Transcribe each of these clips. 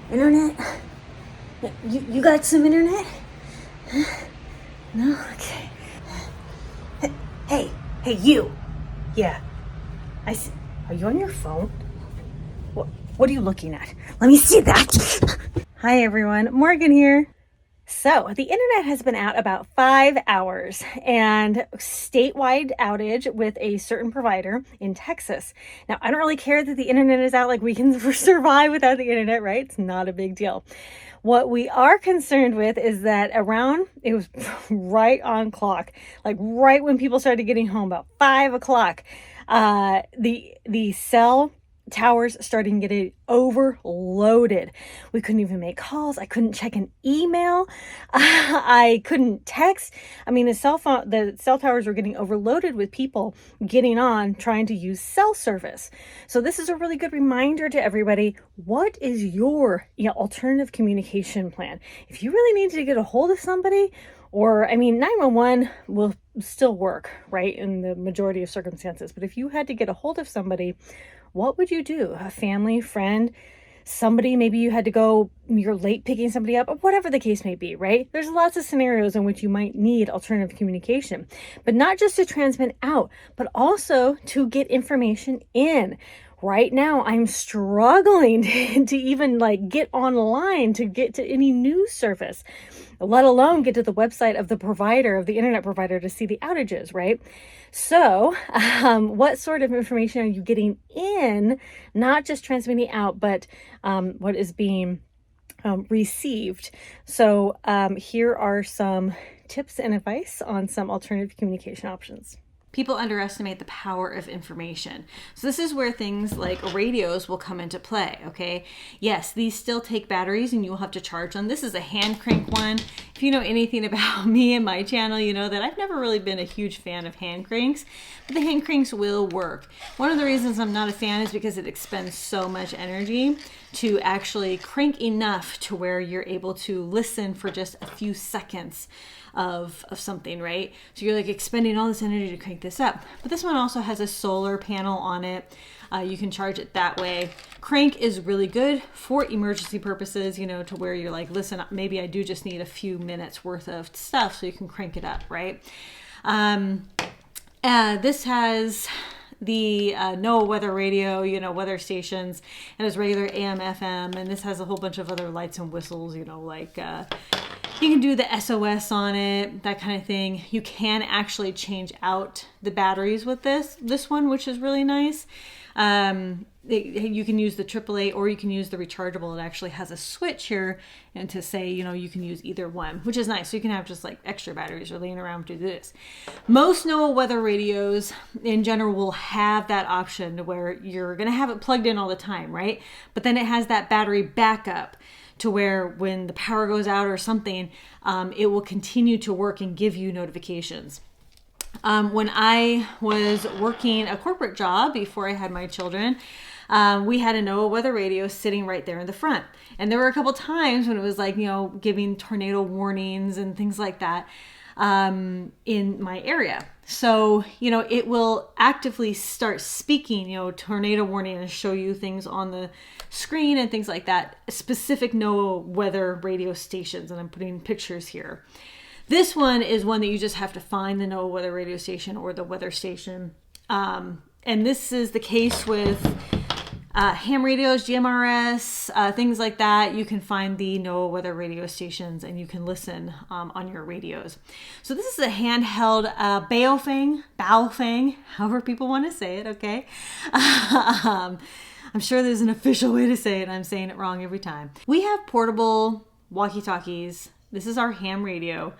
Internet? You got some internet? No? Okay. Hey, you. Yeah. I see. Are you on your phone? What are you looking at? Let me see that. Hi, everyone. Morgan here. So, the internet has been out about 5 hours and statewide outage with a certain provider in Texas. Now, I don't really care that the internet is out, like we can survive without the internet, right? It's not a big deal. What we are concerned with is that it was right on clock, like right when people started getting home, about 5 o'clock, the cell towers starting getting overloaded. We couldn't even make calls. I couldn't check an email. I couldn't text. I mean, the cell towers were getting overloaded with people getting on trying to use cell service. So this is a really good reminder to everybody. What is your alternative communication plan? If you really need to get a hold of somebody, or, 911 will still work, right, in the majority of circumstances. But if you had to get a hold of somebody, what would you do? A family, friend, somebody, maybe you had to go, you're late picking somebody up, or whatever the case may be, right? There's lots of scenarios in which you might need alternative communication, but not just to transmit out, but also to get information in. Right now, I'm struggling to even get online to get to any news service, let alone get to the website of the internet provider to see the outages, right? So, what sort of information are you getting in, not just transmitting out, but what is being received? So, here are some tips and advice on some alternative communication options. People underestimate the power of information. So this is where things like radios will come into play, okay? Yes, these still take batteries and you will have to charge them. This is a hand crank one. If you know anything about me and my channel, you know that I've never really been a huge fan of hand cranks, but the hand cranks will work. One of the reasons I'm not a fan is because it expends so much energy to actually crank enough to where you're able to listen for just a few seconds of something, right? So you're expending all this energy to crank this up. But this one also has a solar panel on it. You can charge it that way. Crank is really good for emergency purposes, to where you're listen, maybe I do just need a few minutes worth of stuff, so you can crank it up, right? This has the NOAA weather radio, weather stations, and it's regular AM, FM, and this has a whole bunch of other lights and whistles, you can do the SOS on it, that kind of thing. You can actually change out the batteries with this one, which is really nice. You can use the AAA or you can use the rechargeable. It actually has a switch here and to say, you can use either one, which is nice. So you can have just extra batteries or laying around to do this. Most NOAA weather radios in general will have that option where you're going to have it plugged in all the time, right? But then it has that battery backup to where when the power goes out or something, it will continue to work and give you notifications. When I was working a corporate job before I had my children, we had a NOAA weather radio sitting right there in the front. And there were a couple times when it was giving tornado warnings and things like that in my area. So, it will actively start speaking, tornado warning, and show you things on the screen and things like that, specific NOAA weather radio stations. And I'm putting pictures here. This one is one that you just have to find the NOAA weather radio station or the weather station. And this is the case with ham radios, GMRS, things like that. You can find the NOAA weather radio stations and you can listen on your radios. So this is a handheld Baofeng, however people want to say it, okay? I'm sure there's an official way to say it. I'm saying it wrong every time. We have portable walkie-talkies. This is our ham radio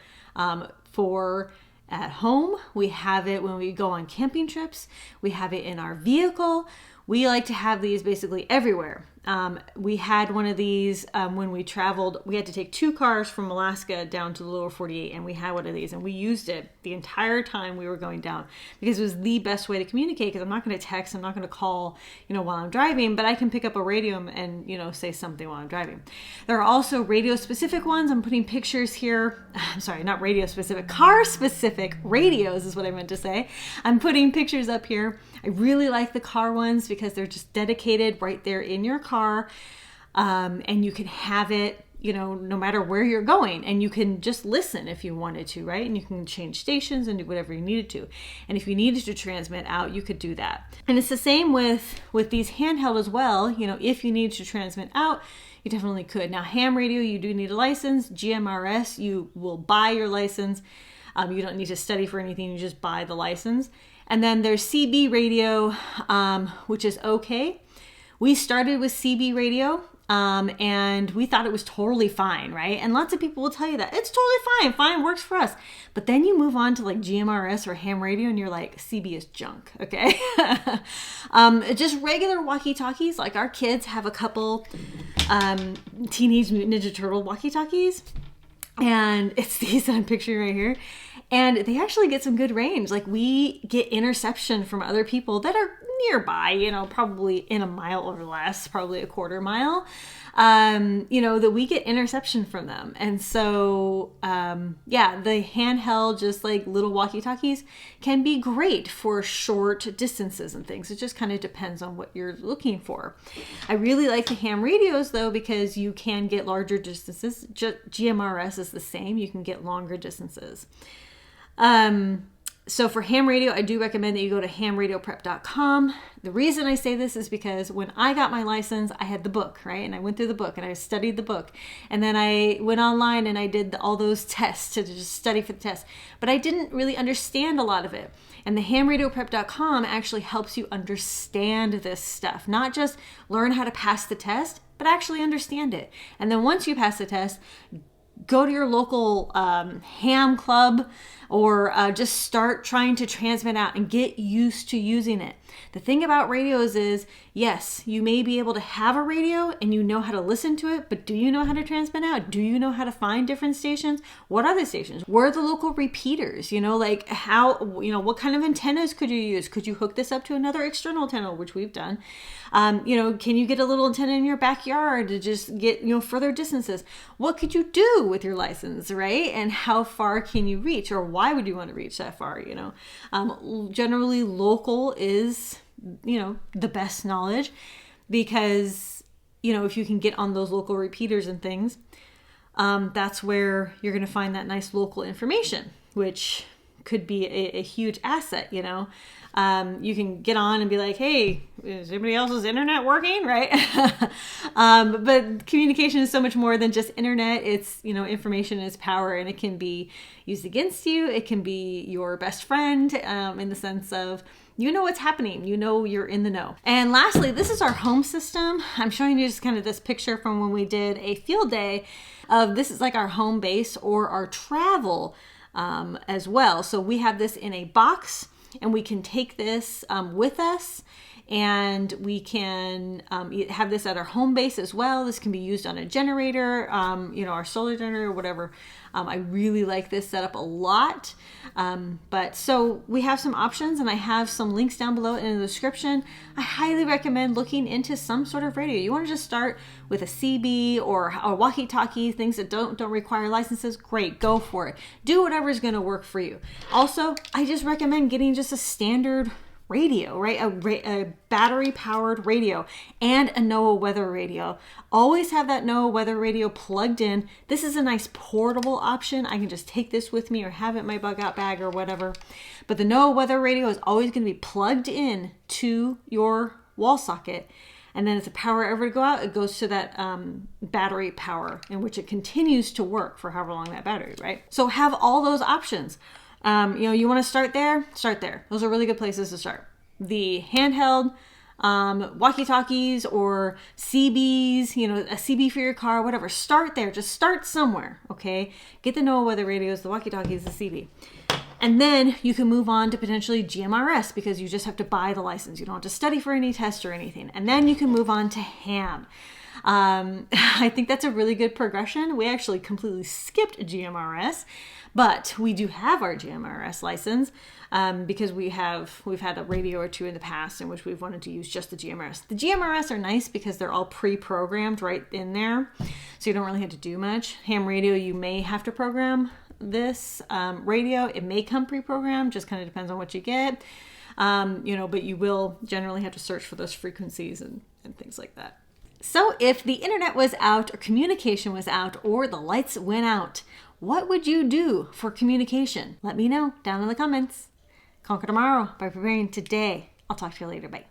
for at home. We have it when we go on camping trips. We have it in our vehicle. We like to have these basically everywhere. We had one of these when we traveled. We had to take 2 cars from Alaska down to the lower 48, and we had one of these, and we used it the entire time we were going down because it was the best way to communicate. Because I'm not going to text, I'm not going to call, while I'm driving, but I can pick up a radio and say something while I'm driving. There are also radio-specific ones. I'm putting pictures here. I'm sorry, not radio-specific, car-specific radios is what I meant to say. I'm putting pictures up here. I really like the car ones because they're just dedicated right there in your car. and you can have it, no matter where you're going, and you can just listen if you wanted to, right? And you can change stations and do whatever you needed to. And if you needed to transmit out, you could do that. And it's the same with these handheld as well. If you need to transmit out, you definitely could. Now, ham radio, you do need a license. GMRS, you will buy your license. You don't need to study for anything. You just buy the license. And then there's CB radio, which is okay. We started with CB radio. And we thought it was totally fine, right? And lots of people will tell you that it's totally fine, works for us. But then you move on to like GMRS or ham radio and you're like, CB is junk, okay? Just regular walkie-talkies, like our kids have a couple Teenage Mutant Ninja Turtle walkie-talkies, and it's these I'm picturing right here. And they actually get some good range. Like we get interception from other people that are nearby, probably in a mile or less, probably a quarter mile, that we get interception from them. And so, the handheld, just like little walkie-talkies can be great for short distances and things. It just kind of depends on what you're looking for. I really like the ham radios though, because you can get larger distances. GMRS is the same. You can get longer distances. So for ham radio, I do recommend that you go to hamradioprep.com. The reason I say this is because when I got my license, I had the book, right? And I went through the book and I studied the book. And then I went online and I did all those tests to just study for the test. But I didn't really understand a lot of it. And the hamradioprep.com actually helps you understand this stuff. Not just learn how to pass the test, but actually understand it. And then once you pass the test, go to your local ham club, or just start trying to transmit out and get used to using it. The thing about radios is, yes, you may be able to have a radio and you know how to listen to it, but do you know how to transmit out? Do you know how to find different stations? What are the stations? Where are the local repeaters? Like how, what kind of antennas could you use? Could you hook this up to another external antenna, which we've done? Can you get a little antenna in your backyard to just get, further distances? What could you do with your license, right? And how far can you reach, or why would you want to reach that far? Generally local is, the best knowledge, because, if you can get on those local repeaters and things, that's where you're going to find that nice local information, which could be a huge asset. You can get on and be like, hey, is anybody else's internet working? Right. But communication is so much more than just internet. It's, information is power, and it can be used against you. It can be your best friend, in the sense of, what's happening, you're in the know. And lastly, this is our home system. I'm showing you just kind of this picture from when we did a field day of, this is like our home base or our travel as well. So we have this in a box, and we can take this with us, and we can have this at our home base as well. This can be used on a generator, our solar generator or whatever. I really like this setup a lot. But so we have some options, and I have some links down below in the description. I highly recommend looking into some sort of radio. You want to just start with a CB or a walkie-talkie, things that don't require licenses. Great, go for it. Do whatever is going to work for you. Also, I just recommend getting just a standard radio, right? A battery powered radio and a NOAA weather radio. Always have that NOAA weather radio plugged in. This is a nice portable option. I can just take this with me or have it in my bug out bag or whatever. But the NOAA weather radio is always going to be plugged in to your wall socket. And then if the power ever go out, it goes to that battery power, in which it continues to work for however long that battery, right? So have all those options. You want to start there? Start there. Those are really good places to start. The handheld walkie-talkies or CBs, a CB for your car, whatever. Start there. Just start somewhere, okay? Get the NOAA weather radios, the walkie-talkies, the CB. And then you can move on to potentially GMRS, because you just have to buy the license. You don't have to study for any tests or anything. And then you can move on to ham. I think that's a really good progression. We actually completely skipped GMRS, but we do have our GMRS license because we've had a radio or two in the past in which we've wanted to use just the GMRS. The GMRS are nice because they're all pre-programmed right in there, so you don't really have to do much. Ham radio, you may have to program this radio. It may come pre-programmed, just kind of depends on what you get, but you will generally have to search for those frequencies and things like that. So if the internet was out or communication was out or the lights went out, what would you do for communication? Let me know down in the comments. Conquer tomorrow by preparing today. I'll talk to you later. Bye.